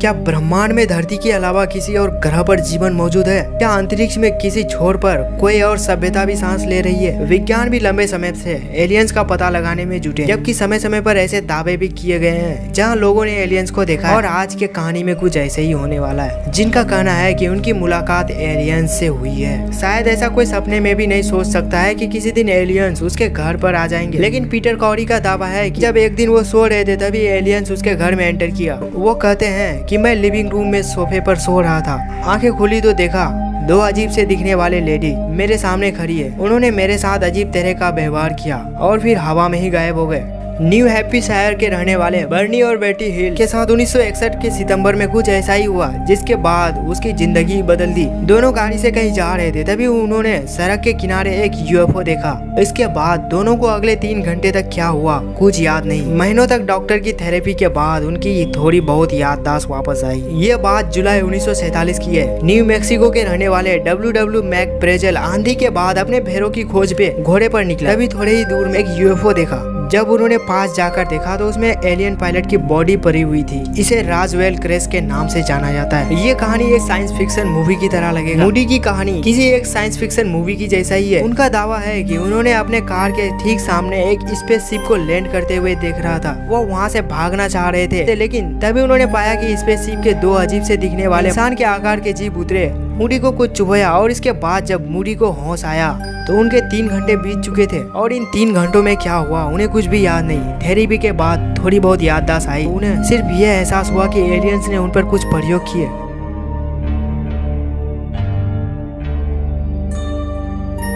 क्या ब्रह्मांड में धरती के अलावा किसी और ग्रह पर जीवन मौजूद है? क्या अंतरिक्ष में किसी छोर पर कोई और सभ्यता भी सांस ले रही है? विज्ञान भी लंबे समय से एलियंस का पता लगाने में जुटे, जबकि समय समय पर ऐसे दावे भी किए गए हैं जहां लोगों ने एलियंस को देखा है। और आज के कहानी में कुछ ऐसे ही होने वाला है, जिनका कहना है कि उनकी मुलाकात एलियंस से हुई है। शायद ऐसा कोई सपने में भी नहीं सोच सकता है कि किसी दिन एलियंस उसके घर पर आ जाएंगे, लेकिन पीटर कॉरी का दावा है कि जब एक दिन वो सो रहे थे तभी एलियंस उसके घर में एंटर किया। वो कहते हैं कि मैं लिविंग रूम में सोफे पर सो रहा था, आंखें खुली तो देखा दो अजीब से दिखने वाले लेडी मेरे सामने खड़ी है। उन्होंने मेरे साथ अजीब तरह का व्यवहार किया और फिर हवा में ही गायब हो गए। न्यू हैम्पशायर के रहने वाले बर्नी और बेटी हिल के साथ 1961 के सितंबर में कुछ ऐसा ही हुआ, जिसके बाद उसकी जिंदगी बदल दी। दोनों गाड़ी से कहीं जा रहे थे, तभी उन्होंने सड़क के किनारे एक यूएफओ देखा। इसके बाद दोनों को अगले 3 घंटे तक क्या हुआ कुछ याद नहीं। महीनों तक डॉक्टर की थेरेपी के बाद उनकी थोड़ी बहुत याददाश्त वापस आई। ये बात जुलाई 1947 की है। न्यू मैक्सिको के रहने वाले डब्ल्यू मैकब्रेजल आंधी के बाद अपने भेड़ों की खोज पे घोड़े पर निकला। तभी थोड़े ही दूर में एक यूएफओ देखा। जब उन्होंने पास जाकर देखा तो उसमें एलियन पायलट की बॉडी पड़ी हुई थी। इसे राजवेल क्रेस के नाम से जाना जाता है। ये कहानी एक साइंस फिक्शन मूवी की तरह लगेगा। मूडी की कहानी किसी एक साइंस फिक्शन मूवी की जैसा ही है। उनका दावा है कि उन्होंने अपने कार के ठीक सामने एक स्पेसशिप को लैंड करते हुए देख रहा था। वो वहाँ से भागना चाह रहे थे, लेकिन तभी उन्होंने पाया कि स्पेसशिप के 2 अजीब से दिखने वाले इंसान के आकार के जीव उतरे। मूडी को कुछ चुभया और इसके बाद जब मूडी को होश आया तो उनके 3 घंटे बीत चुके थे और इन 3 घंटों में क्या हुआ उन्हें कुछ भी याद नहीं। थेरेपी के बाद थोड़ी बहुत याददाश्त आई। उन्हें सिर्फ यह एहसास हुआ कि एलियंस ने उन पर कुछ प्रयोग किए।